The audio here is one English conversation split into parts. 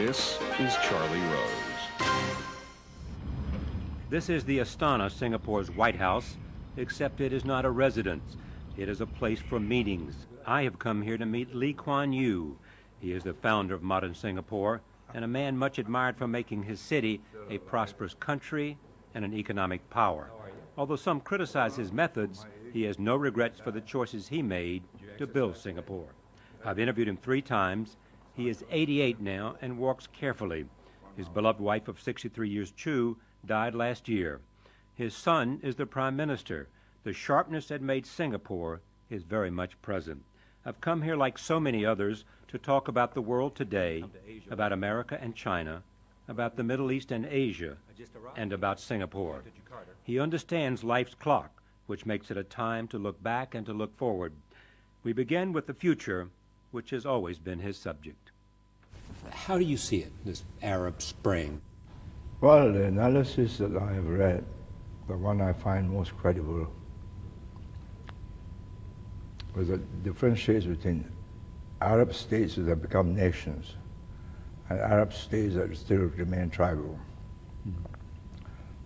This is Charlie Rose. This is the Astana, Singapore's White House, except it is not a residence. It is a place for meetings. I have come here to meet Kuan Yew. He is the founder of modern Singapore and a man much admired for making his city a prosperous country and an economic power. Although some criticize his methods, he has no regrets for the choices he made to build Singapore. I've interviewed him 3 times. He is 88 now and walks carefully. His beloved wife of 63 years, Chu, died last year. His son is the Prime Minister. The sharpness that made Singapore is very much present. I've come here, like so many others, to talk about the world today, about America and China, about the Middle East and Asia, and about Singapore. He understands life's clock, which makes it a time to look back and to look forward. We begin with the future, which has always been his subject. How do you see it, this Arab Spring? Well, the analysis that I have read, the one I find most credible, was that differentiates between Arab states that have become nations and Arab states that still remain tribal.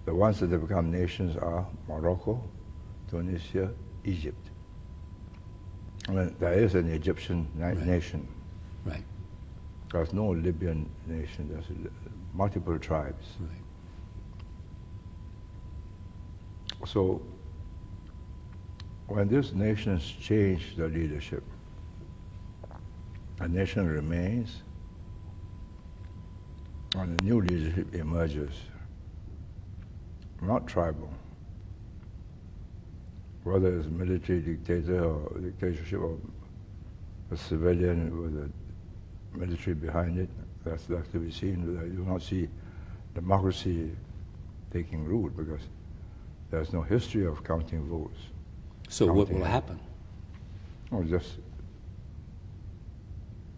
The ones that have become nations are Morocco, Tunisia, Egypt. I mean, there is an Egyptian nation. Right. There's no Libyan nation. There's multiple tribes. Right. So when these nations change their leadership, a nation remains and a new leadership emerges, not tribal. Whether it's military dictator or dictatorship or a civilian with a military behind it, that's to be seen. You will not see democracy taking root because there's no history of counting votes. So what will happen? Oh, just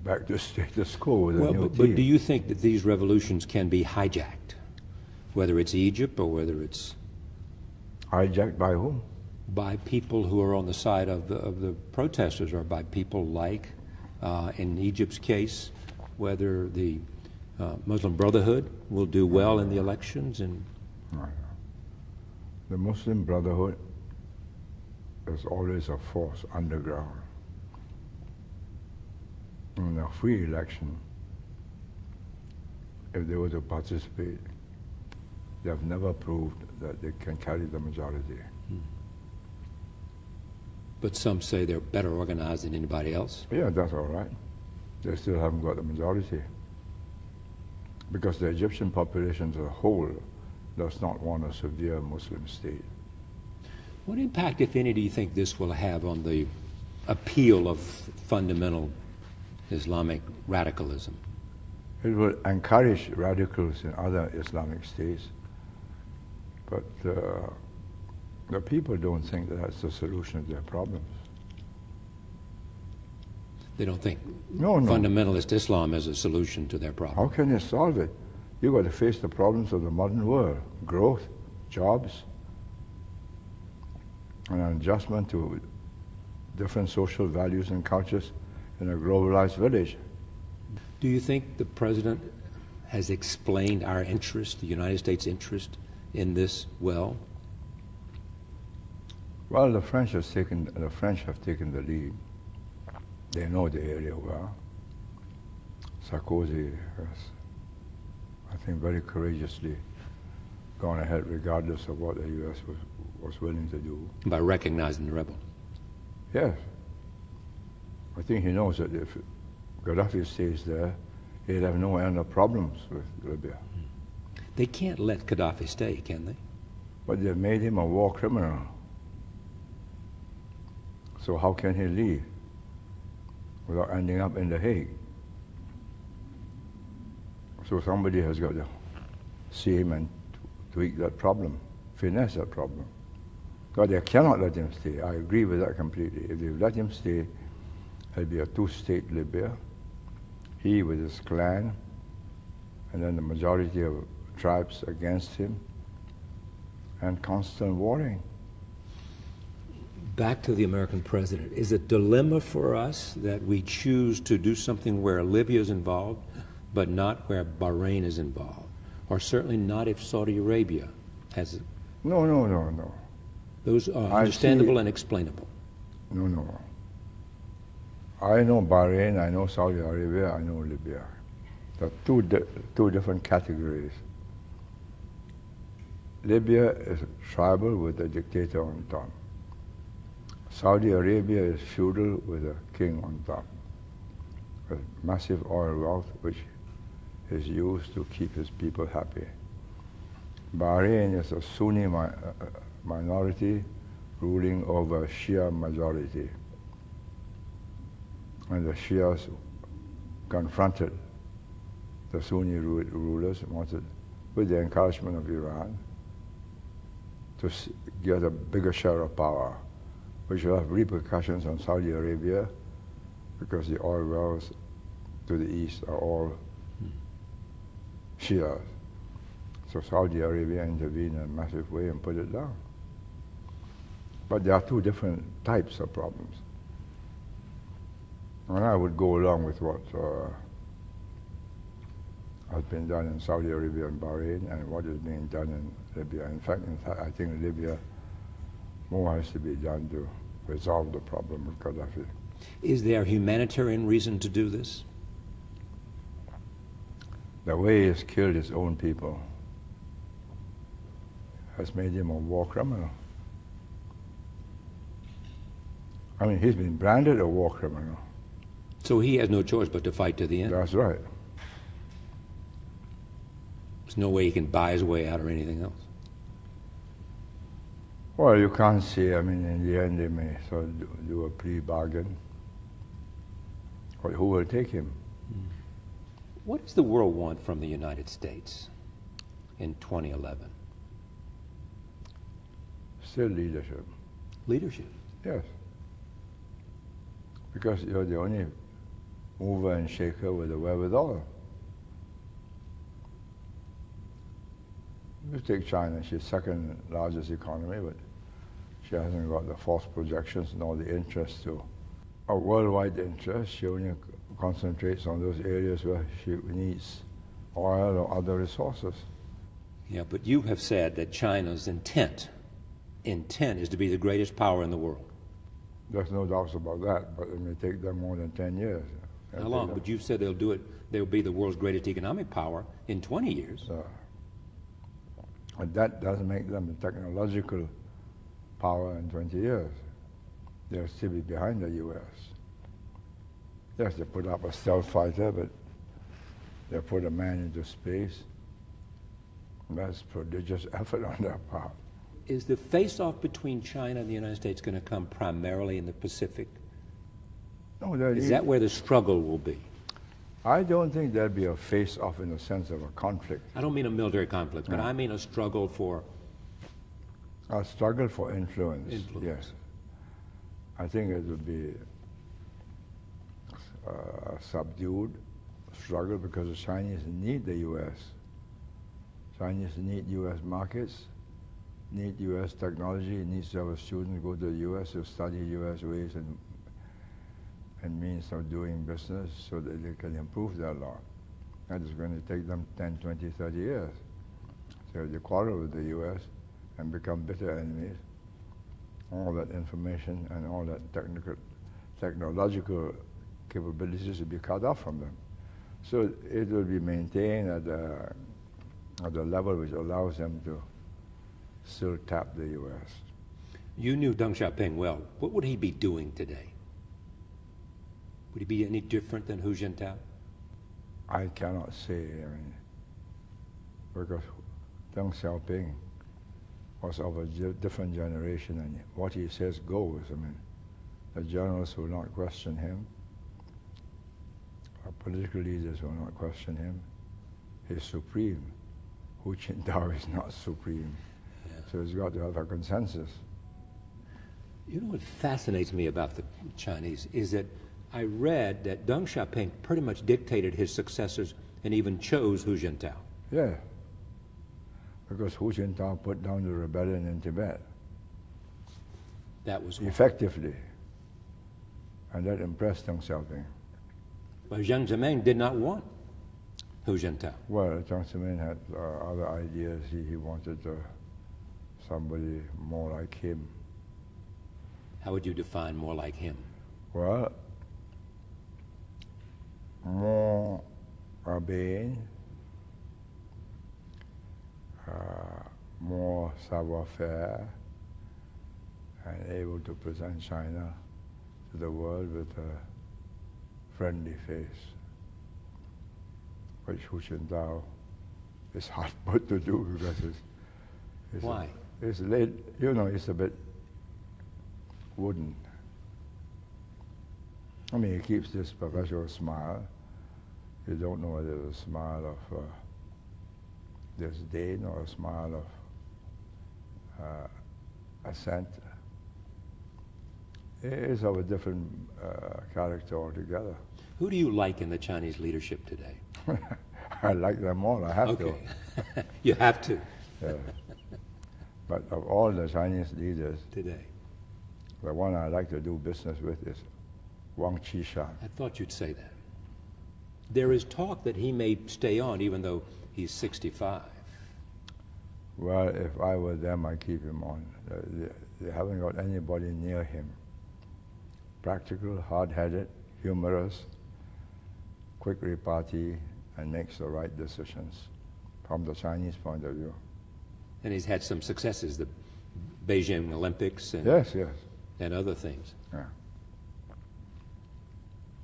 back to status quo with a new team. But do you think that these revolutions can be hijacked, whether it's Egypt or whether it's hijacked by whom? By people who are on the side of the protesters, or by people like, in Egypt's case, whether the Muslim Brotherhood will do well in the elections? And the Muslim Brotherhood is always a force underground. In a free election, if they were to participate, they have never proved that they can carry the majority. But some say they're better organized than anybody else. Yeah, that's all right. They still haven't got the majority. Because the Egyptian population as a whole does not want a severe Muslim state. What impact, if any, do you think this will have on the appeal of fundamental Islamic radicalism? It will encourage radicals in other Islamic states, but the people don't think that that's the solution to their problems. They don't think No. fundamentalist Islam is a solution to their problem. How can you solve it? You've got to face the problems of the modern world: growth, jobs, and an adjustment to different social values and cultures in a globalized village. Do you think the president has explained our interest, the United States' interest in this well? Well, the French have taken the lead. They know the area well. Sarkozy has, I think, very courageously gone ahead regardless of what the U.S. was willing to do. By recognizing the rebel? Yes. I think he knows that if Gaddafi stays there, he'd have no end of problems with Libya. They can't let Gaddafi stay, can they? But they've made him a war criminal. So how can he leave without ending up in The Hague? So somebody has got to see him and tweak that problem, finesse that problem. But they cannot let him stay. I agree with that completely. If they let him stay, it'll be a two-state Libya. He with his clan, and then the majority of tribes against him, and constant warring. Back to the American president. Is it a dilemma for us that we choose to do something where Libya is involved, but not where Bahrain is involved, or certainly not if Saudi Arabia has. No. Those are understandable and explainable. No. I know Bahrain, I know Saudi Arabia, I know Libya. There are two different categories. Libya is tribal with a dictator on top. Saudi Arabia is feudal with a king on top. With massive oil wealth which is used to keep his people happy. Bahrain is a Sunni minority ruling over a Shia majority. And the Shias confronted the Sunni rulers, wanted, with the encouragement of Iran, to get a bigger share of power, which will have repercussions on Saudi Arabia because the oil wells to the east are all Shias. So Saudi Arabia intervened in a massive way and put it down. But there are two different types of problems. And I would go along with what has been done in Saudi Arabia and Bahrain and what is being done in Libya. In fact, I think in Libya more has to be done to resolve the problem with Gaddafi. Is there humanitarian reason to do this? The way he has killed his own people has made him a war criminal. I mean, he's been branded a war criminal. So he has no choice but to fight to the end? That's right. There's no way he can buy his way out or anything else? Well, you can't say. I mean, in the end, they may sort of do a pre-bargain. But who will take him? What does the world want from the United States in 2011? Still leadership. Leadership? Yes. Because you're the only mover and shaker with the wherewithal. You take China, she's second largest economy, but she hasn't got the false projections nor the interest to a worldwide interest. She only concentrates on those areas where she needs oil or other resources. Yeah, but you have said that China's intent is to be the greatest power in the world. There's no doubts about that, but it may take them more than 10 years. How long? But you've said they'll do it, they'll be the world's greatest economic power in 20 years. But that doesn't make them a technological power in 20 years. They'll still be behind the U.S. Yes, they put up a stealth fighter, but they put a man into space. That's prodigious effort on their part. Is the face-off between China and the United States going to come primarily in the Pacific? No, is that where the struggle will be? I don't think there'll be a face-off in the sense of a conflict. I don't mean a military conflict, but No. I mean a struggle for... A struggle for influence, yes. I think it will be a subdued struggle because the Chinese need the U.S. Chinese need U.S. markets, need U.S. technology, needs to have a student go to the U.S. to study U.S. ways and means of doing business so that they can improve their law. That is going to take them 10, 20, 30 years. So if they quarrel with the U.S. and become bitter enemies, all that information and all that technological capabilities will be cut off from them. So it will be maintained at a level which allows them to still tap the U.S. You knew Deng Xiaoping well. What would he be doing today? Would he be any different than Hu Jintao? I cannot say, I mean, because Deng Xiaoping was of a different generation, and what he says goes. I mean, the journalists will not question him. Our political leaders will not question him. He's supreme. Hu Jintao is not supreme. Yeah. So he's got to have a consensus. You know what fascinates me about the Chinese is that I read that Deng Xiaoping pretty much dictated his successors and even chose Hu Jintao. Yeah, because Hu Jintao put down the rebellion in Tibet. That was effectively, and that impressed Deng Xiaoping. But Jiang Zemin did not want. Hu Jintao. Well, Jiang Zemin had other ideas. He wanted somebody more like him. How would you define more like him? Well, more urbane, more savoir-faire, and able to present China to the world with a friendly face, which Hu Jintao is hard put to do because it's Why? It's late, you know, it's a bit wooden. I mean, he keeps this perpetual smile. You don't know whether it's a smile of disdain or a smile of assent. It is of a different character altogether. Who do you like in the Chinese leadership today? I like them all, I have to. You have to. Yeah. But of all the Chinese leaders, Today. the one I like to do business with is Wang Qishan. I thought you'd say that. There is talk that he may stay on even though he's 65. Well, if I were them, I'd keep him on. They haven't got anybody near him. Practical, hard-headed, humorous, quick repartee, and makes the right decisions from the Chinese point of view. And he's had some successes, the Beijing Olympics and, Yes. and other things. Yeah.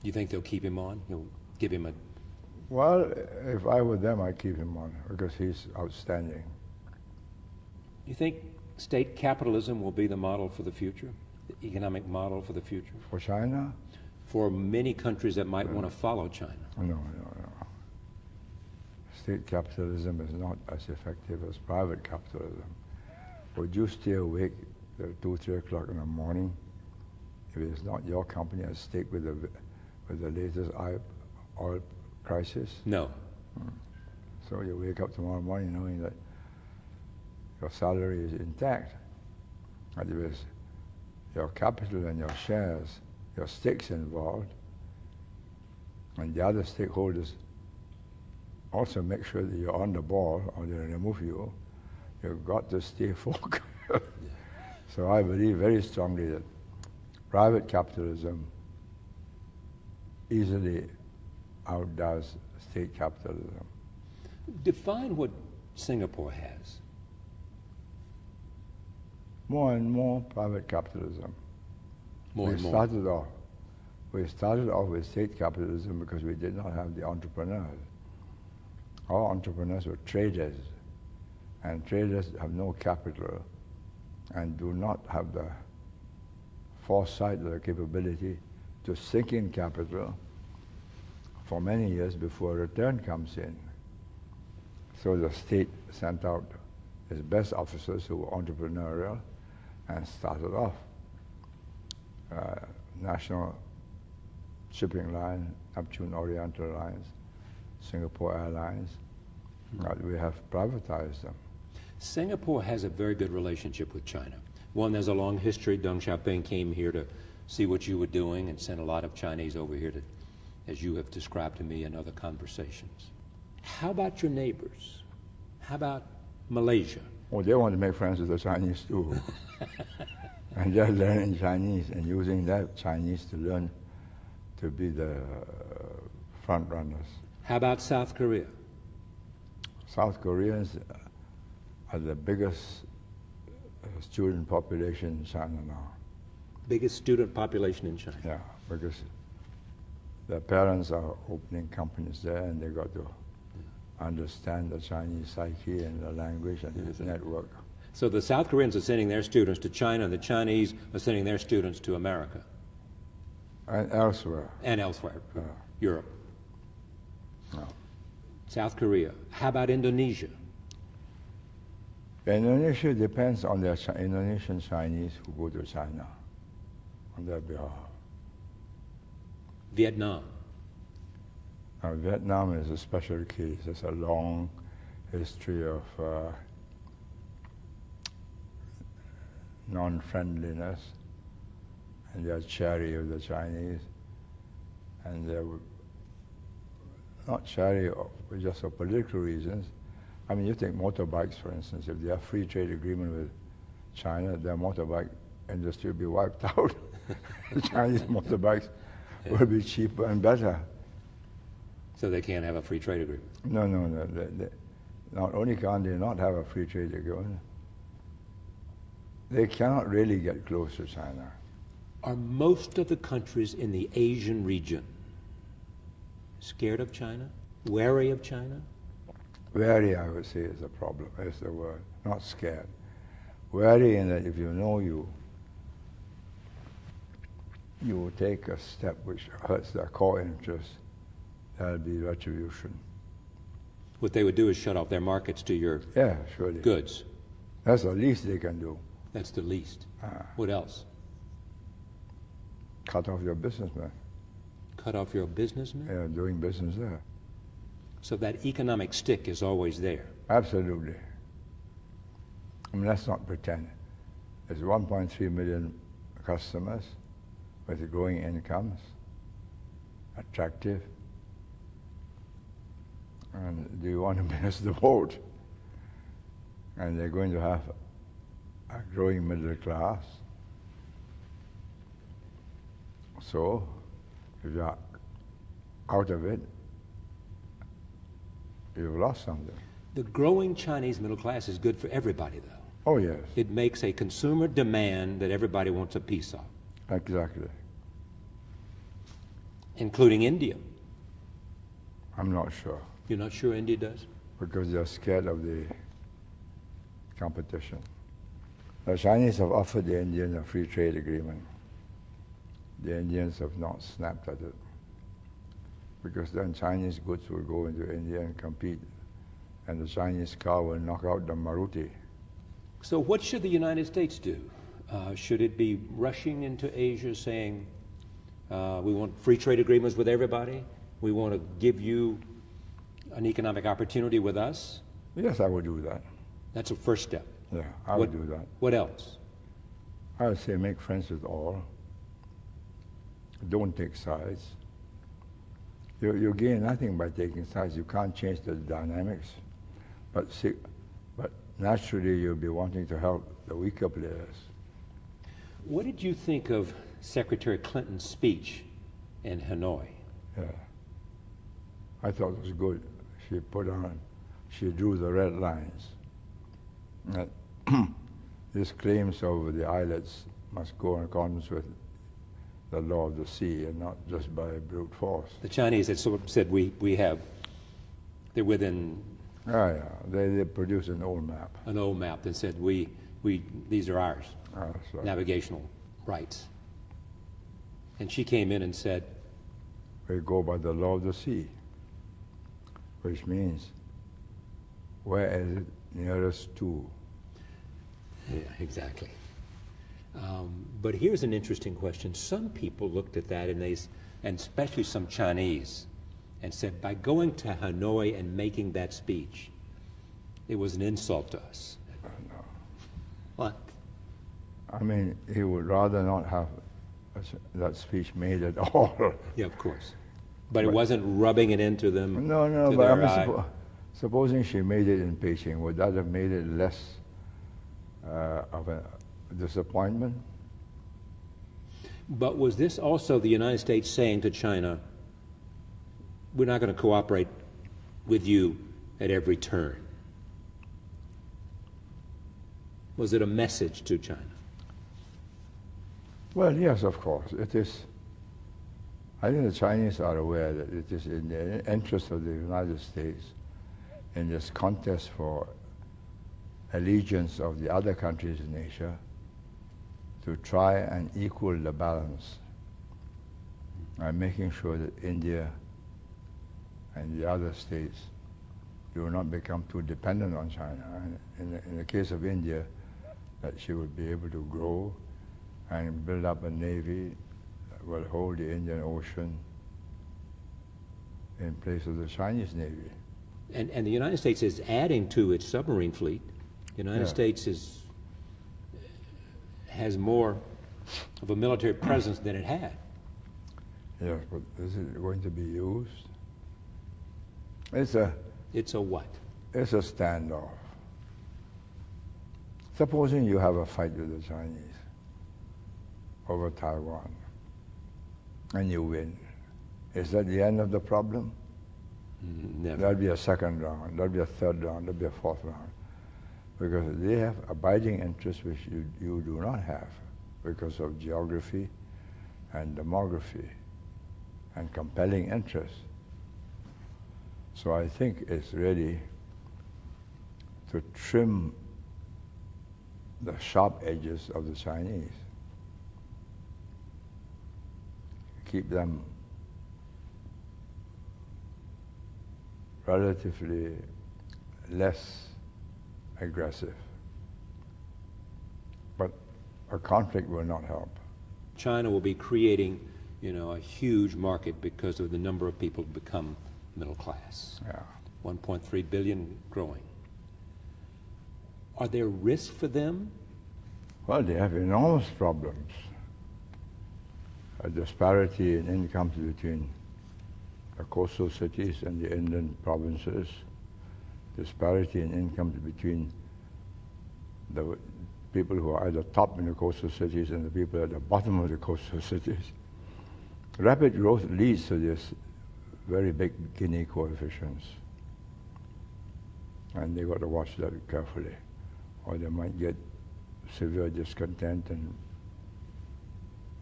You think they'll keep him on? You'll give him a... Well, if I were them, I'd keep him on because he's outstanding. You think state capitalism will be the model for the future? The economic model for the future? For China? For many countries that might want to follow China? No. State capitalism is not as effective as private capitalism. Would you stay awake till 2, 3 o'clock in the morning if it's not your company at stake with the latest oil crisis? No. So you wake up tomorrow morning knowing that your salary is intact. And if it's your capital and your shares, your stakes involved, and the other stakeholders also make sure that you're on the ball or they remove you, you've got to stay focused. So I believe very strongly that private capitalism easily outdoes state capitalism. Define what Singapore has. More and more private capitalism. More we and more. started off with state capitalism because we did not have the entrepreneurs. Our entrepreneurs were traders, and traders have no capital and do not have the foresight or the capability to sink in capital for many years before a return comes in. So the state sent out its best officers who were entrepreneurial and started off. National Shipping Line, Neptune Oriental Lines, Singapore Airlines, we have privatized them. Singapore has a very good relationship with China. One, there's a long history. Deng Xiaoping came here to see what you were doing and sent a lot of Chinese over here to, as you have described to me in other conversations. How about your neighbors? How about Malaysia? Well, they want to make friends with the Chinese too. And they're learning Chinese and using that Chinese to learn to be the front runners. How about South Korea? South Koreans are the biggest student population in China now. Biggest student population in China. Yeah, because their parents are opening companies there and they got to understand the Chinese psyche and the language and the network. So the South Koreans are sending their students to China, and the Chinese are sending their students to America. And elsewhere. And elsewhere, Europe. No. South Korea. How about Indonesia? Indonesia depends on the Indonesian Chinese who go to China on their behalf. Vietnam. Now, Vietnam is a special case. It's a long history of non-friendliness, and they are chary of the Chinese, and they're not charity, just for political reasons. I mean, you take motorbikes, for instance. If they have free trade agreement with China, their motorbike industry will be wiped out. The Chinese motorbikes will be cheaper and better. So they can't have a free trade agreement? No. Not only can they not have a free trade agreement, they cannot really get close to China. Are most of the countries in the Asian region scared of China? Wary of China? Wary, I would say, is the problem, is the word, not scared. Wary in that if you know you will take a step which hurts their core interest, that'll be retribution. What they would do is shut off their markets to your surely. goods. That's the least they can do. That's the least. What else? Cut off your businessmen. Cut off your businessmen? Doing business there. So that economic stick is always there. Absolutely. I mean, let's not pretend. There's 1.3 million customers with growing incomes, attractive. And do you want to miss the boat? And they're going to have a growing middle class. So, if you're out of it, you've lost something. The growing Chinese middle class is good for everybody, though. Oh, yes. It makes a consumer demand that everybody wants a piece of. Exactly. Including India. I'm not sure. You're not sure India does? Because they're scared of the competition. The Chinese have offered the Indians a free trade agreement. The Indians have not snapped at it. Because then Chinese goods will go into India and compete. And the Chinese car will knock out the Maruti. So what should the United States do? Should it be rushing into Asia saying, we want free trade agreements with everybody? We want to give you an economic opportunity with us? Yes, I would do that. That's a first step. Yeah, I would do that. What else? I would say make friends with all. Don't take sides. You gain nothing by taking sides. You can't change the dynamics. But naturally, you'll be wanting to help the weaker players. What did you think of Secretary Clinton's speech in Hanoi? Yeah. I thought it was good. She drew the red lines. That these claims over the islets must go in accordance with the law of the sea and not just by brute force. The Chinese had sort of said they're within. They produced an old map. An old map that said these are ours. Right. Navigational rights. And she came in and said, we go by the law of the sea, which means where is it nearest to? Yeah, exactly. But here's an interesting question. Some people looked at that and especially some Chinese, and said, by going to Hanoi and making that speech, it was an insult to us. No. What? I mean, he would rather not have that speech made at all. Yeah, of course. But it wasn't rubbing it into them. No, but I mean, supposing she made it in Beijing, would that have made it less of a disappointment? But was this also the United States saying to China, we're not going to cooperate with you at every turn? Was it a message to China? Well, yes, of course. It is. I think the Chinese are aware that it is in the interest of the United States in this contest for allegiance of the other countries in Asia to try and equal the balance by making sure that India and the other states do not become too dependent on China. And in the case of India, that she would be able to grow and build up a navy that will hold the Indian Ocean in place of the Chinese Navy. And the United States is adding to its submarine fleet. The United States has more of a military presence than it had. Yes, but is it going to be used? It's a what? It's a standoff. Supposing you have a fight with the Chinese over Taiwan and you win, is that the end of the problem? Never. There'll be a second round, there'll be a third round, there'll be a fourth round. Because they have abiding interests which you do not have because of geography and demography and compelling interests. So I think it's really to trim the sharp edges of the Chinese, keep them relatively less aggressive. But a conflict will not help. China will be creating, a huge market because of the number of people who become middle class. Yeah. 1.3 billion growing. Are there risks for them? Well, they have enormous problems. A disparity in incomes between the coastal cities and the inland provinces, disparity in incomes between the people who are at the top in the coastal cities and the people at the bottom of the coastal cities. Rapid growth leads to this very big Gini coefficients. And they've got to watch that carefully, or they might get severe discontent and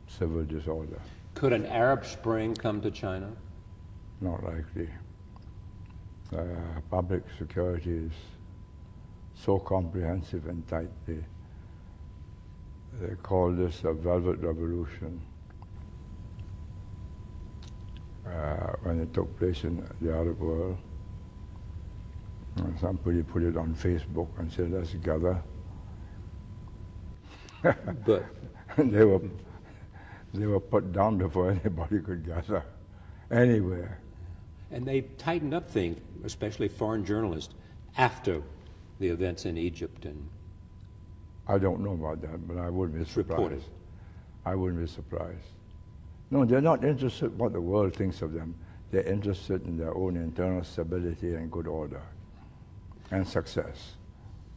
civil disorder. Could an Arab Spring come to China? Not likely. Public security is so comprehensive and tight. They call this a velvet revolution. When it took place in the Arab world, and somebody put it on Facebook and said, let's gather. But they were put down before anybody could gather anywhere. And they tightened up things, especially foreign journalists, after the events in Egypt. And I don't know about that, but I wouldn't be surprised. Reported. I wouldn't be surprised. No, they're not interested in what the world thinks of them. They're interested in their own internal stability and good order and success.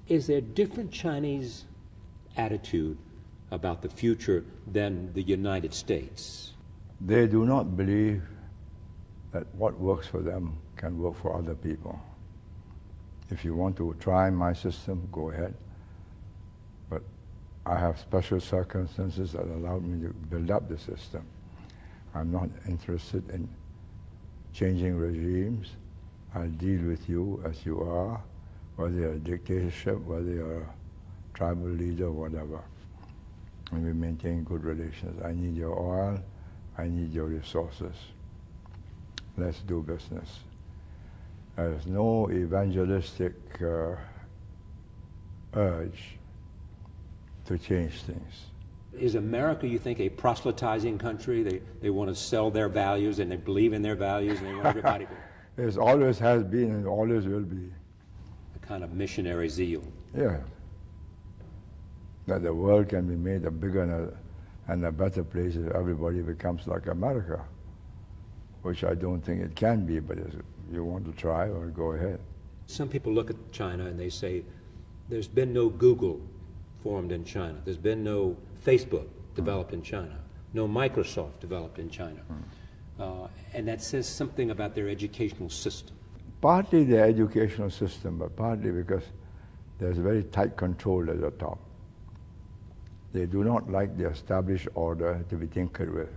Is there a different Chinese attitude about the future than the United States? They do not believe that what works for them can work for other people. If you want to try my system, go ahead. But I have special circumstances that allowed me to build up the system. I'm not interested in changing regimes. I'll deal with you as you are, whether you're a dictatorship, whether you're a tribal leader, whatever. And we maintain good relations. I need your oil, I need your resources. Let's do business. There's no evangelistic urge to change things. Is America, you think, a proselytizing country? They want to sell their values and they believe in their values and they want everybody to... It always has been and always will be. A kind of missionary zeal. Yeah. That the world can be made a bigger and a better place if everybody becomes like America, which I don't think it can be, but if you want to try, or go ahead. Some people look at China and they say, there's been no Google formed in China. There's been no Facebook developed in China. No Microsoft developed in China. And that says something about their educational system. Partly the educational system, but partly because there's very tight control at the top. They do not like the established order to be tinkered with.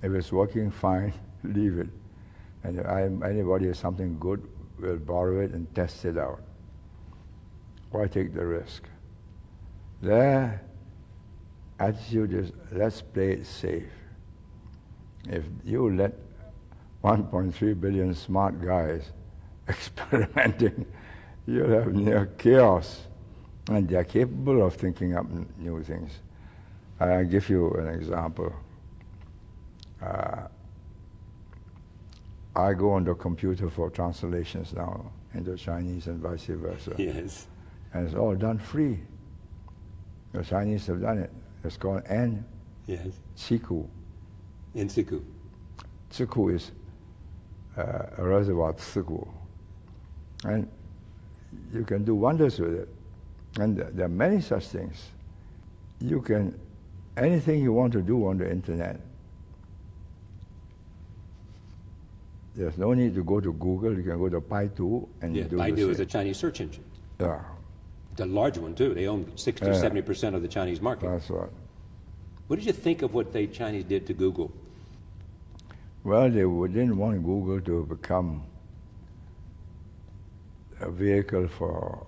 If it's working fine, leave it. And if anybody has something good, we'll borrow it and test it out. Why take the risk? Their attitude is, let's play it safe. If you let 1.3 billion smart guys experimenting, you'll have near chaos. And they're capable of thinking up new things. I'll give you an example. I go on the computer for translations now into Chinese and vice versa. Yes. And it's all done free. The Chinese have done it. It's called Yes. Ciku. In Siku. Ciku is a reservoir tsugu. And you can do wonders with it. And there are many such things. You can, anything you want to do on the internet, there's no need to go to Google. You can go to Baidu and Yeah, do Baidu is a Chinese search engine. Yeah, The large one, too. They own 60, 70% of the Chinese market. that's right. What did you think of what the Chinese did to Google? Well, they didn't want Google to become a vehicle for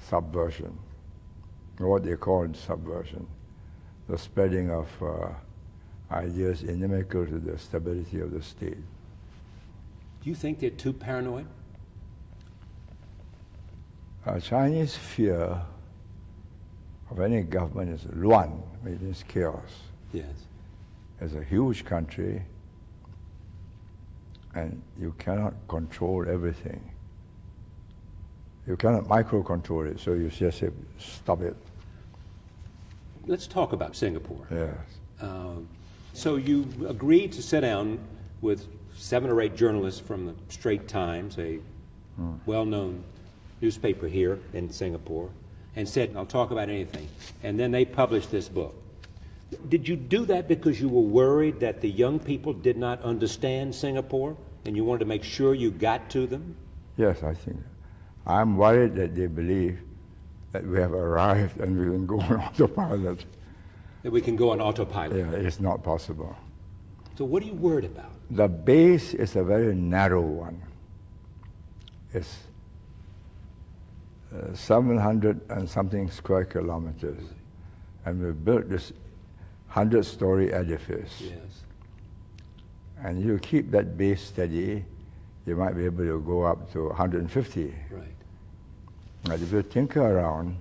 subversion, what they called subversion, the spreading of ideas inimical to the stability of the state. Do you think they're too paranoid? Chinese fear of any government is luan, which means chaos. Yes. It's a huge country, and you cannot control everything. You cannot micro-control it, so you just say, stop it. Let's talk about Singapore. Yes. So you agreed to sit down with 7 or 8 journalists from the Straits Times, a well-known newspaper here in Singapore, and said, I'll talk about anything. And then they published this book. Did you do that because you were worried that the young people did not understand Singapore, and you wanted to make sure you got to them? Yes, I think. I'm worried that they believe that we have arrived and we can go on autopilot. That we can go on autopilot. Yeah, it's not possible. So what are you worried about? The base is a very narrow one. It's 700 and something square kilometers. And we built this 100-story edifice. Yes. And you keep that base steady, you might be able to go up to 150. Right. But if you tinker around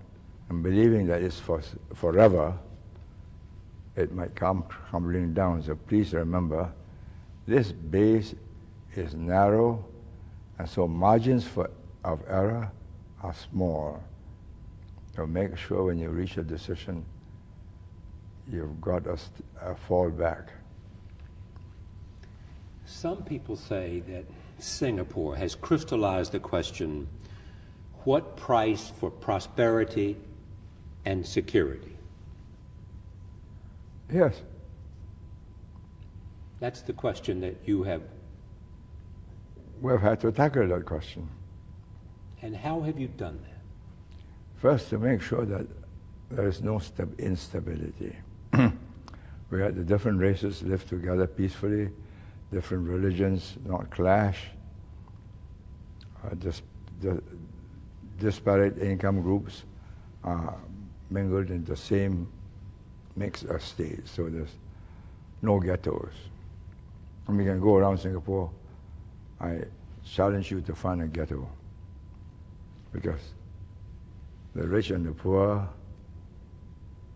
and believing that it's for forever, it might come crumbling down. So please remember, this base is narrow, and so margins of error are small. So make sure when you reach a decision, you've got a fallback. Some people say that Singapore has crystallized the question, what price for prosperity and security? Yes. That's the question that you have. We've had to tackle that question. And how have you done that? First, to make sure that there is no instability. We had the different races live together peacefully, different religions not clash, disparate income groups mingled in the same mix of states, so there's no ghettos. And we can go around Singapore, I challenge you to find a ghetto, because the rich and the poor,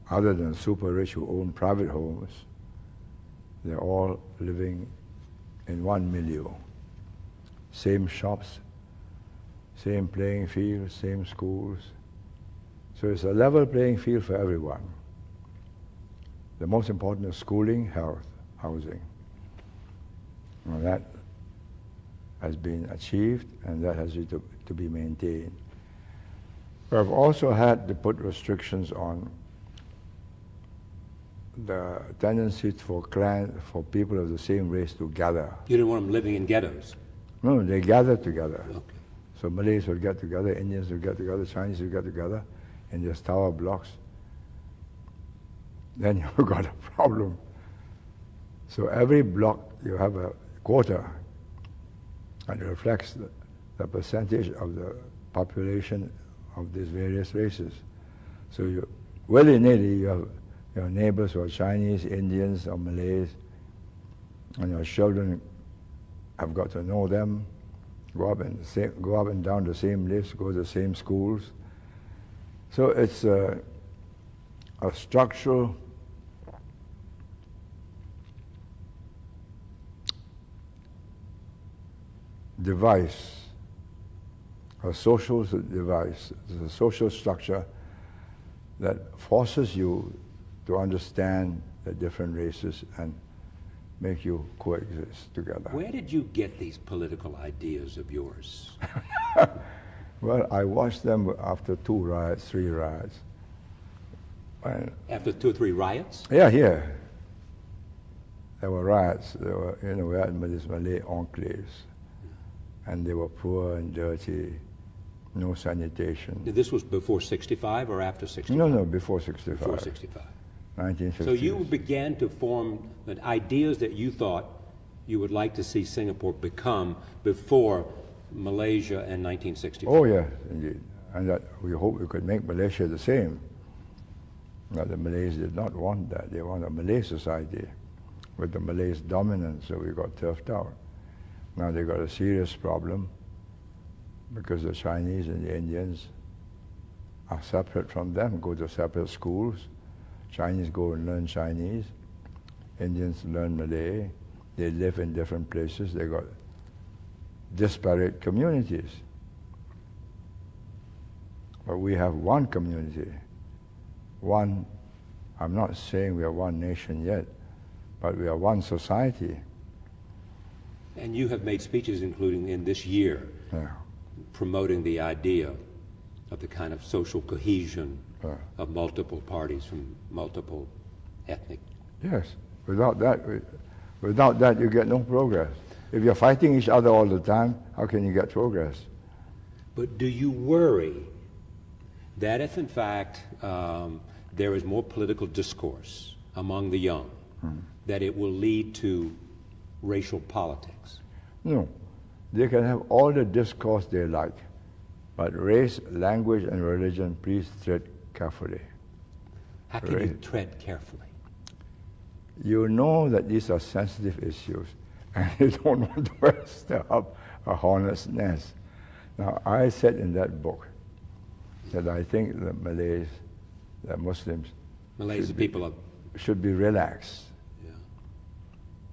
other than super rich who own private homes, they're all living in one milieu. Same shops, same playing fields, same schools. So it's a level playing field for everyone. The most important is schooling, health, housing. And that has been achieved, and that has to be maintained. But I've also had to put restrictions on the tendency for people of the same race to gather. You didn't want them living in ghettos. No, they gather together. Okay. So Malays would get together, Indians would get together, Chinese would get together in these tower blocks. Then you've got a problem. So every block you have a quota, and it reflects the percentage of the population of these various races. So you, willy-nilly, you have your neighbors who are Chinese, Indians, or Malays, and your children have got to know them, go up and down the same lifts, go to the same schools. So it's a structural device, a social device, a social structure that forces you to understand the different races and make you coexist together. Where did you get these political ideas of yours? Well, I watched them after 2 riots, 3 riots. And After 2 or 3 riots? yeah, here. There were riots. There were, we had these Malay enclaves. And they were poor and dirty, no sanitation. This was before 65 or after 65? No, before 65. Before 65. 1950s. So you began to form the ideas that you thought you would like to see Singapore become before Malaysia in 1964. Oh, yes, indeed. And that we hope we could make Malaysia the same. Now, the Malays did not want that. They want a Malay society with the Malays dominant, so we got turfed out. Now they got a serious problem because the Chinese and the Indians are separate from them, go to separate schools. Chinese go and learn Chinese. Indians learn Malay. They live in different places. They got disparate communities. But we have one community. One, I'm not saying we are one nation yet, but we are one society. And you have made speeches, including in this year, promoting the idea of the kind of social cohesion of multiple parties from multiple ethnic. Yes. Without that, you get no progress. If you're fighting each other all the time, how can you get progress? But do you worry that if, in fact, there is more political discourse among the young, that it will lead to racial politics? No. They can have all the discourse they like, but race, language, and religion, please tread carefully. How can you tread carefully? You know that these are sensitive issues, and you don't want to stir up a hornet's nest. Now, I said in that book that I think the Malays, the Muslims, should be relaxed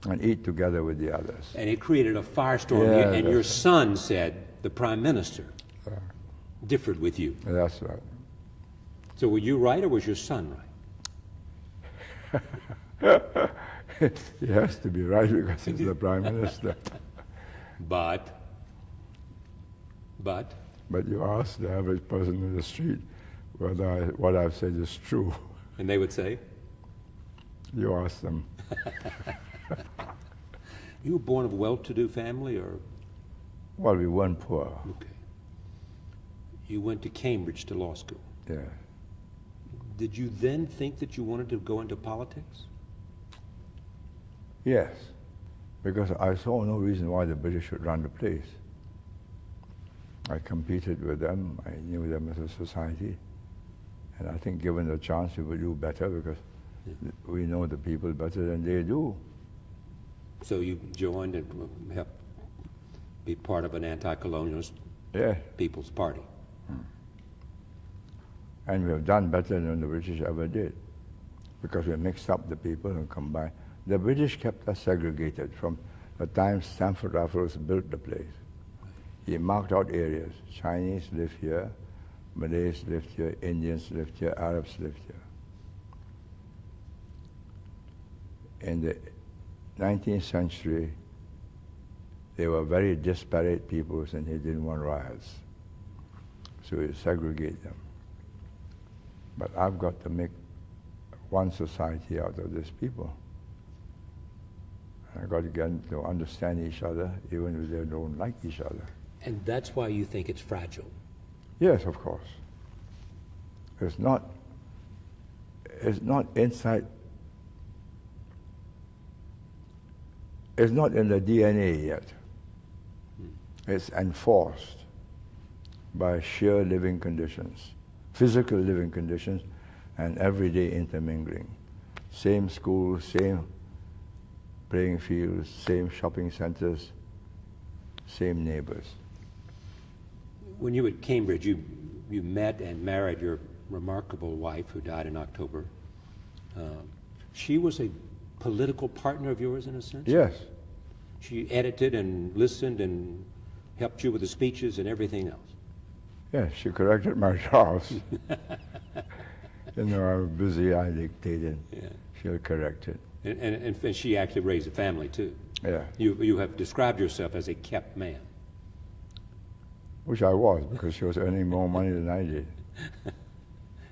and eat together with the others. And it created a firestorm, and your son said the prime minister differed with you. That's right. So were you right, or was your son right? He has to be right because he's the prime minister. But you ask the average person in the street whether what I've said is true. And they would say? You ask them. You were born of a well-to-do family, or? Well, we weren't poor. Okay. You went to Cambridge to law school. Yeah. Did you then think that you wanted to go into politics? Yes, because I saw no reason why the British should run the place. I competed with them. I knew them as a society. And I think given the chance, we would do better because we know the people better than they do. So you joined and helped be part of an anti-colonialist People's Party. And we have done better than the British ever did because we mixed up the people and combined. The British kept us segregated from the time Stamford Raffles built the place. He marked out areas. Chinese live here, Malays lived here, Indians lived here, Arabs lived here. In the 19th century, they were very disparate peoples and he didn't want riots. So he segregated them. But I've got to make one society out of these people. I've got to get them to understand each other, even if they don't like each other. And that's why you think it's fragile? Yes, of course. It's not inside, it's not in the DNA yet. It's enforced by sheer living conditions, physical living conditions, and everyday intermingling. Same schools, same playing fields, same shopping centers, same neighbors. When you were at Cambridge, you met and married your remarkable wife who died in October. She was a political partner of yours in a sense? Yes. She edited and listened and helped you with the speeches and everything else? Yes, she corrected my drafts. You know, I'm busy, I dictated. She'll correct it. And she actually raised a family too. Yeah. You have described yourself as a kept man. Which I was, because she was earning more money than I did.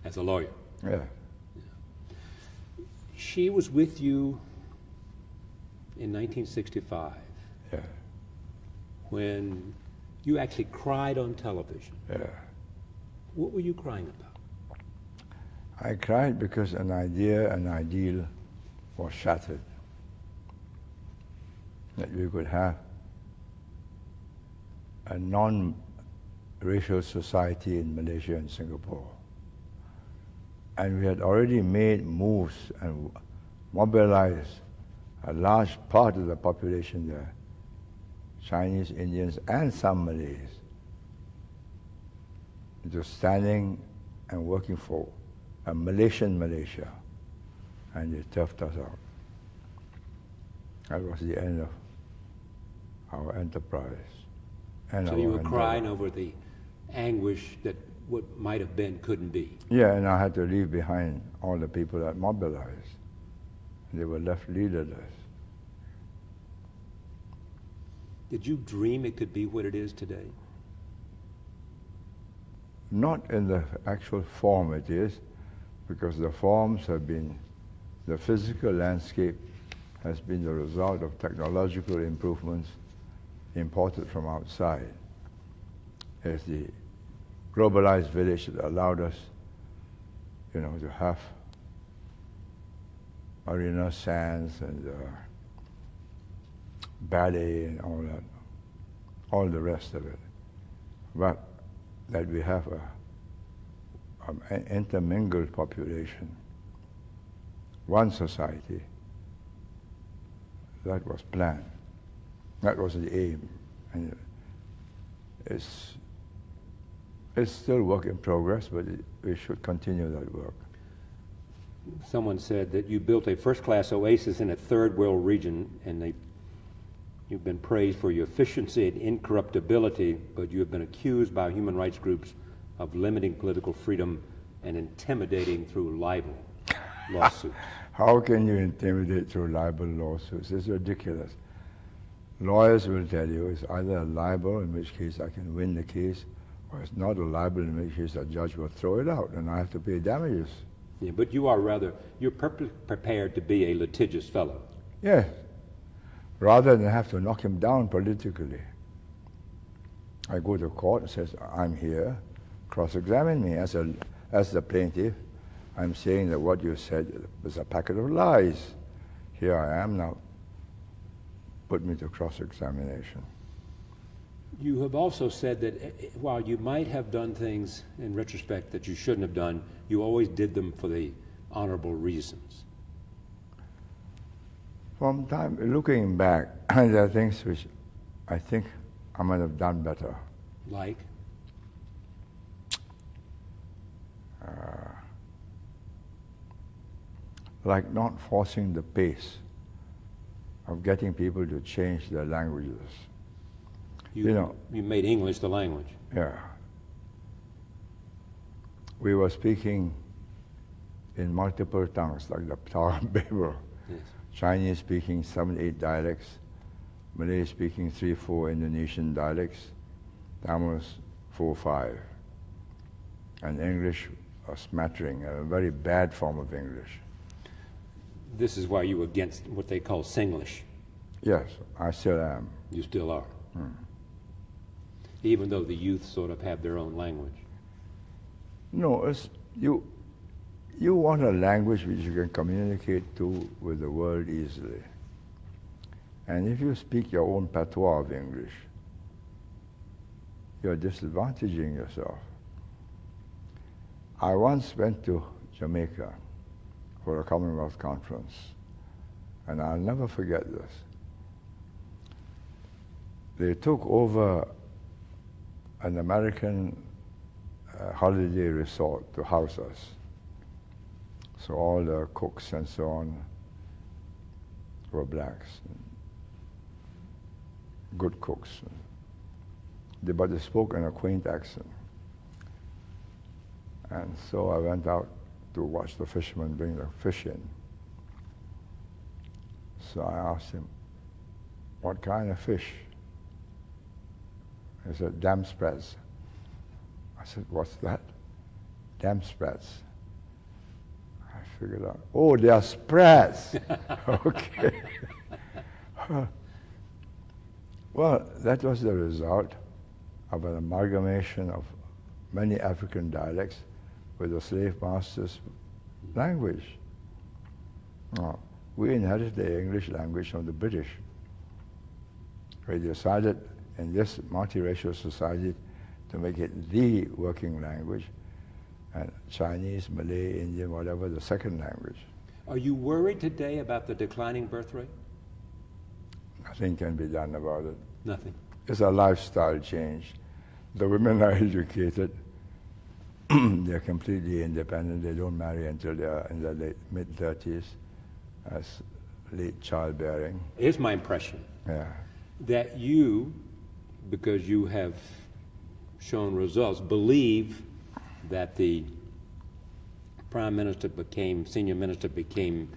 As a lawyer. Yeah. She was with you in 1965. Yeah. When you actually cried on television. Yeah. What were you crying about? I cried because an idea, an ideal was shattered. That we could have a non-racial society in Malaysia and Singapore. And we had already made moves and mobilized a large part of the population there, Chinese, Indians, and some Malays, into standing and working for a Malaysian Malaysia, and they turfed us out. That was the end of our enterprise. And so you were crying over the anguish that what might have been couldn't be. Yeah, and I had to leave behind all the people that mobilized. They were left leaderless. Did you dream it could be what it is today? Not in the actual form it is, because the forms have been, the physical landscape has been the result of technological improvements imported from outside. It's the globalized village that allowed us, to have marina sands and ballet and all that, all the rest of it. But that we have an intermingled population, one society, that was planned. That was the aim. And it's still work in progress, but we should continue that work. Someone said that you built a first-class oasis in a third world region, and you've been praised for your efficiency and incorruptibility, but you have been accused by human rights groups of limiting political freedom and intimidating through libel lawsuits. How can you intimidate through libel lawsuits? It's ridiculous. Lawyers will tell you it's either a libel, in which case I can win the case, or it's not a libel, in which case a judge will throw it out and I have to pay damages. Yeah, but you're perfectly prepared to be a litigious fellow. Yes. Rather than have to knock him down politically. I go to court and says, I'm here, cross-examine me. As the plaintiff, I'm saying that what you said was a packet of lies. Here I am now. Put me to cross-examination. You have also said that while you might have done things in retrospect that you shouldn't have done, you always did them for the honorable reasons. From time looking back, there are things which I think I might have done better. Like? Like not forcing the pace of getting people to change their languages. You made English the language. Yeah. We were speaking in multiple tongues, like the Tower of Babel. Yes. Chinese speaking 7, 8 dialects, Malay speaking 3, 4 Indonesian dialects, Tamils 4, 5, and English a smattering, a very bad form of English. This is why you were against what they call Singlish. Yes, I still am. You still are. Even though the youth sort of have their own language. No, it's, you want a language which you can communicate to with the world easily. And if you speak your own patois of English, you're disadvantaging yourself. I once went to Jamaica for a Commonwealth conference, and I'll never forget this. They took over an American holiday resort to house us. So all the cooks and so on were blacks, good cooks. But they spoke in a quaint accent. And so I went out to watch the fishermen bring the fish in. So I asked him, what kind of fish? He said, dam spreads. I said, what's that? Dam spreads. I figured out, oh, they are spreads. Okay. Well, that was the result of an amalgamation of many African dialects with the slave master's language. We inherited the English language from the British. We decided in this multiracial society to make it the working language, and Chinese, Malay, Indian, whatever, the second language. Are you worried today about the declining birth rate? Nothing can be done about it. Nothing. It's a lifestyle change. The women are educated. They're completely independent. They don't marry until they're in their mid-30s, as late childbearing. Here's my impression. Yeah. That you, because you have shown results, believe that the Prime Minister became, Senior Minister became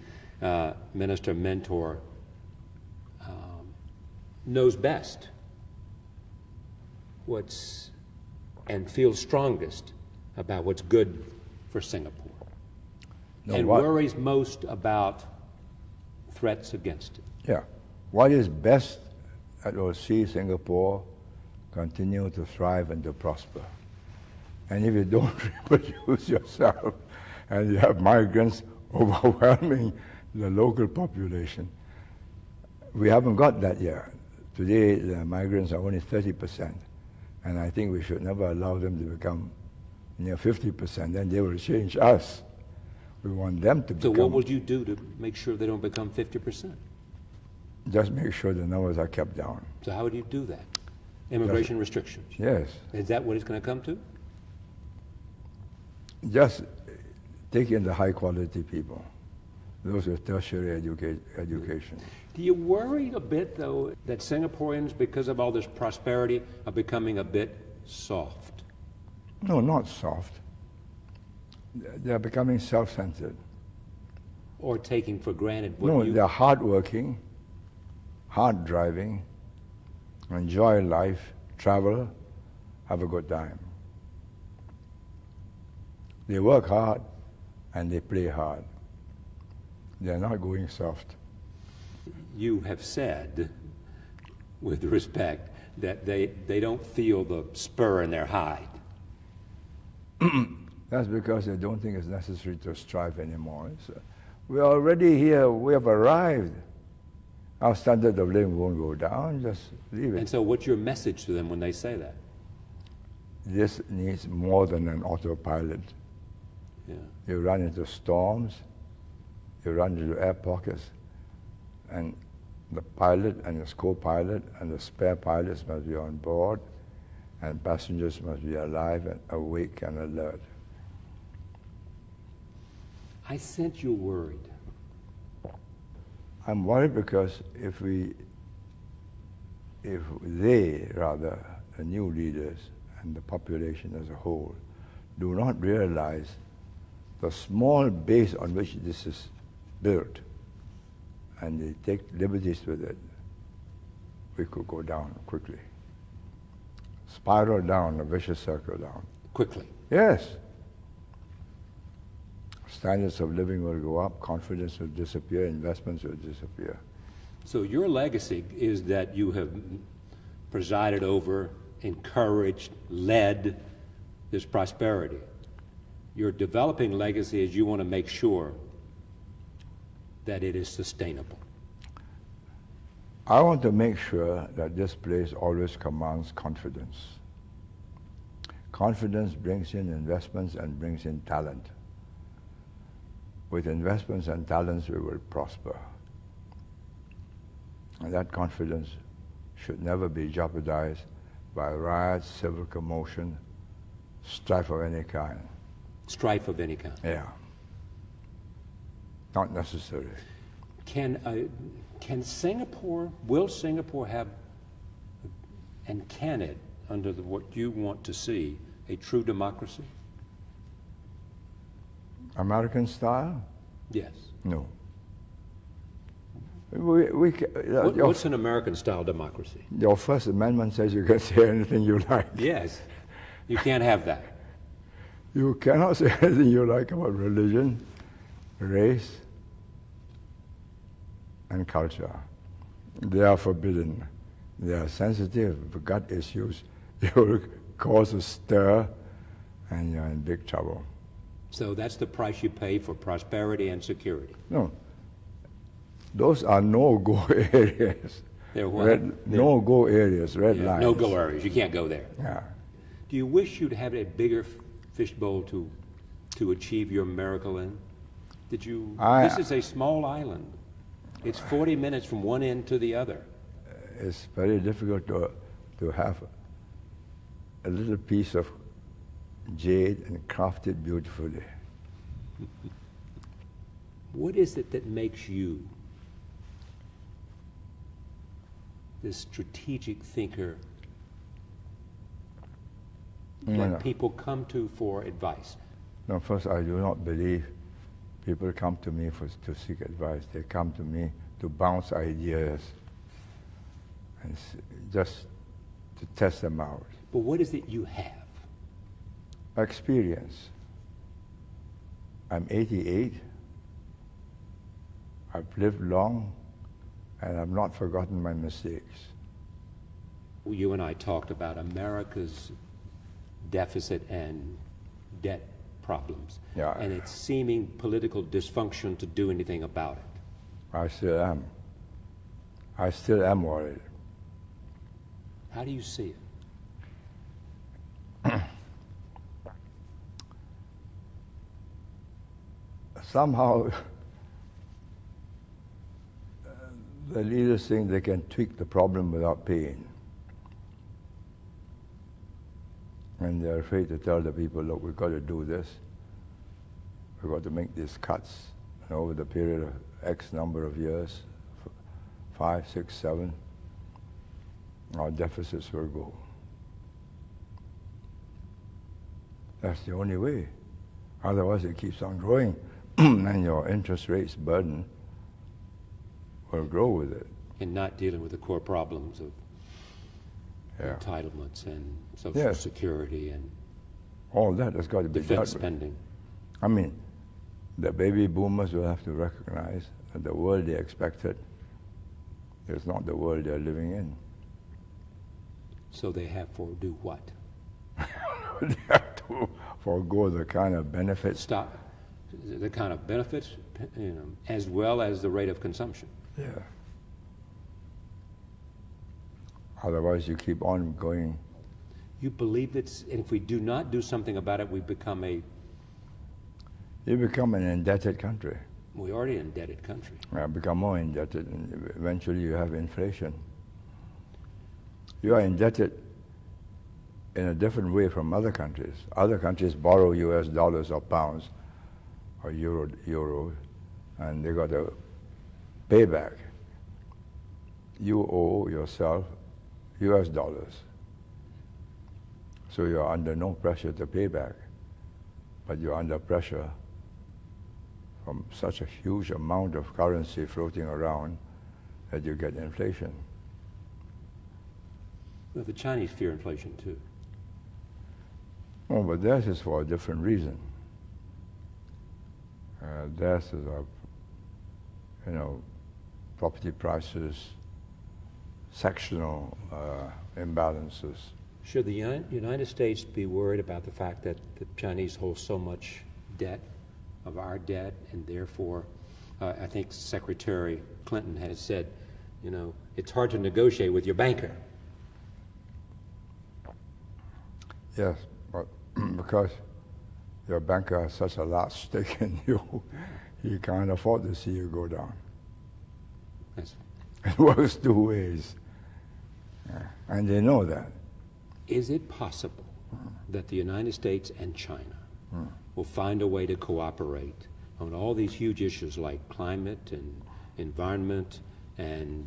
Minister Mentor, knows best what's, and feels strongest about what's good for Singapore, and worries most about threats against it. Yeah. What is best that will see Singapore continue to thrive and to prosper. And if you don't reproduce yourself and you have migrants overwhelming the local population, we haven't got that yet. Today, the migrants are only 30%, and I think we should never allow them to become near 50%, then they will change us. We want them to become... So what would you do to make sure they don't become 50%? Just make sure the numbers are kept down. So how would you do that? Immigration restrictions? Yes. Is that what it's going to come to? Just take in the high-quality people, those with tertiary education. Do you worry a bit, though, that Singaporeans, because of all this prosperity, are becoming a bit soft? No, not soft. They're becoming self-centered. Or taking for granted what No, they're hardworking, hard-driving, enjoy life, travel, have a good time. They work hard and they play hard. They're not going soft. You have said, with respect, that they don't feel the spur in their hide. That's because they don't think it's necessary to strive anymore. We're already here, we have arrived. Our standard of living won't go down, just leave it. And so what's your message to them when they say that? This needs more than an autopilot. Yeah. You run into storms, you run into air pockets, and the pilot and his co-pilot and the spare pilots must be on board, and passengers must be alive and awake and alert. I sense you're worried. I'm worried because if they, rather, the new leaders and the population as a whole, do not realize the small base on which this is built, and they take liberties with it, we could go down quickly. Spiral down, a vicious circle down. Quickly? Yes. Standards of living will go up, confidence will disappear, investments will disappear. So your legacy is that you have presided over, encouraged, led this prosperity. Your developing legacy is you want to make sure that it is sustainable. I want to make sure that this place always commands confidence. Confidence brings in investments and brings in talent. With investments and talents, we will prosper. And that confidence should never be jeopardized by riots, civil commotion, strife of any kind. Strife of any kind? Yeah. Not necessary. Can Singapore, will Singapore have, and can it, under what you want to see, a true democracy? American style? Yes. No. What's an American-style democracy? Your First Amendment says you can say anything you like. Yes. You can't have that. You cannot say anything you like about religion, race, and culture. They are forbidden. They are sensitive. If you've got issues, you will cause a stir, and you're in big trouble. So that's the price you pay for prosperity and security. No. Those are no-go areas. They're what? No-go areas, red lines. No-go areas. You can't go there. Yeah. Do you wish you'd had a bigger fishbowl to achieve your miracle in? Did you? This is a small island. It's 40 minutes from one end to the other. It's very difficult to have a little piece of jade and craft it beautifully. What is it that makes you this strategic thinker that people come to for advice? No, first, I do not believe people come to me to seek advice. They come to me to bounce ideas and just to test them out. But what is it you have? Experience. I'm 88. I've lived long, and I've not forgotten my mistakes. Well, you and I talked about America's deficit and debt problems, and its seeming political dysfunction to do anything about it. I still am. I still am worried. How do you see it? Somehow, the leaders think they can tweak the problem without pain. And they're afraid to tell the people, look, we've got to do this. We've got to make these cuts. And over the period of X number of years, 5, 6, 7, our deficits will go. That's the only way. Otherwise, it keeps on growing, and your interest rates burden will grow with it. And not dealing with the core problems of entitlements and social security and all that has got to be defense spending. I mean, the baby boomers will have to recognize that the world they expected is not the world they're living in. So they have to do what? They have to forego the kind of benefits. Stop the kind of benefits, as well as the rate of consumption. Yeah. Otherwise, you keep on going. You believe that if we do not do something about it, we become You become an indebted country. We're already an indebted country. Become more indebted, and eventually you have inflation. You are indebted in a different way from other countries. Other countries borrow US dollars or pounds or euro, and they got to pay back. You owe yourself US dollars. So you're under no pressure to pay back, but you're under pressure from such a huge amount of currency floating around that you get inflation. Well, the Chinese fear inflation too. Oh, but theirs is for a different reason. Theirs is property prices, sectional imbalances. Should the United States be worried about the fact that the Chinese hold so much debt, of our debt, and therefore, I think Secretary Clinton has said, it's hard to negotiate with your banker. Yes, but because your banker has such a large stake in you, he can't afford to see you go down. Yes. It works two ways, and they know that. Is it possible that the United States and China will find a way to cooperate on all these huge issues like climate and environment and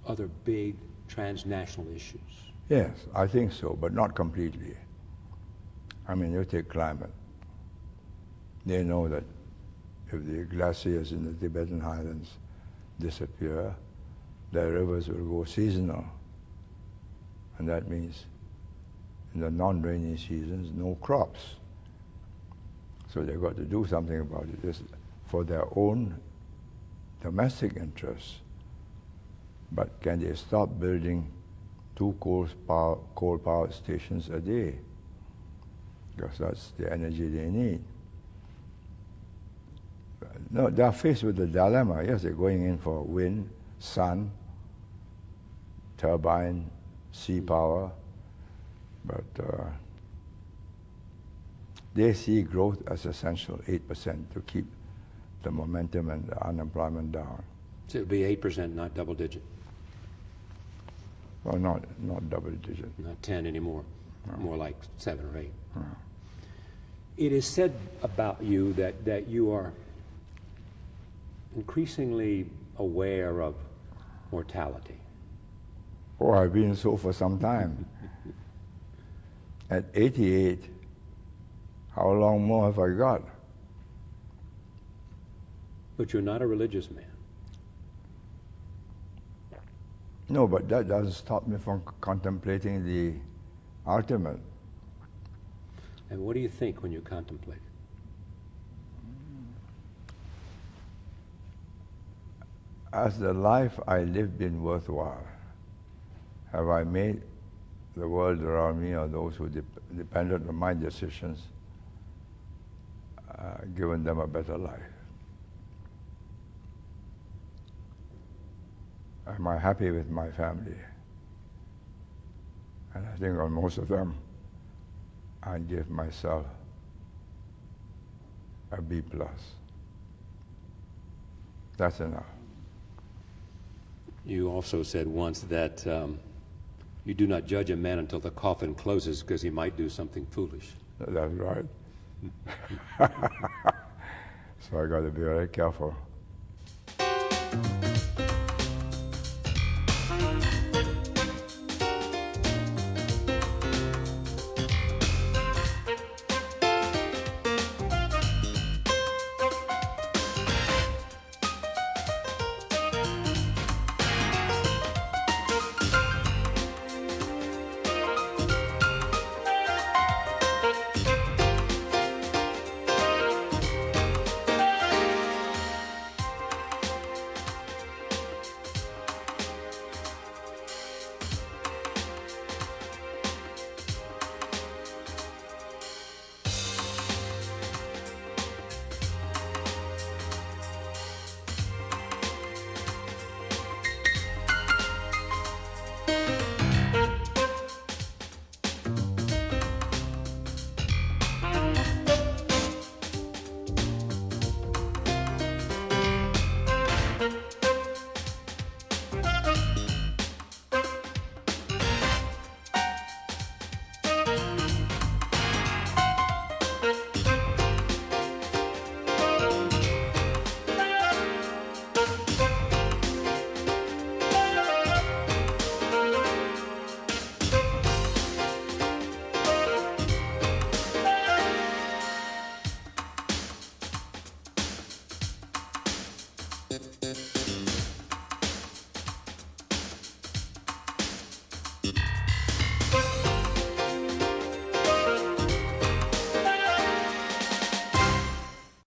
other big transnational issues? Yes, I think so, but not completely. I mean, you take climate. They know that if the glaciers in the Tibetan highlands disappear, the rivers will go seasonal. And that means in the non-rainy seasons, no crops. So they've got to do something about it. Just for their own domestic interests. But can they stop building 2 coal power stations a day? Because that's the energy they need. No, they're faced with the dilemma. Yes, they're going in for wind, sun, turbine, sea power, but they see growth as essential, 8%, to keep the momentum and the unemployment down. So it would be 8%, not double digit. Well, not double digit. Not 10 anymore. No. More like 7 or 8. No. It is said about you that you are increasingly aware of mortality. Oh, I've been so for some time. At 88, how long more have I got? But you're not a religious man. No, but that doesn't stop me from contemplating the ultimate. And what do you think when you contemplate it? Has the life I lived been worthwhile? Have I made the world around me or those who depended on my decisions, given them a better life? Am I happy with my family? And I think on most of them, I give myself a B+. That's enough. You also said once that you do not judge a man until the coffin closes because he might do something foolish. That's right. So I got to be very careful.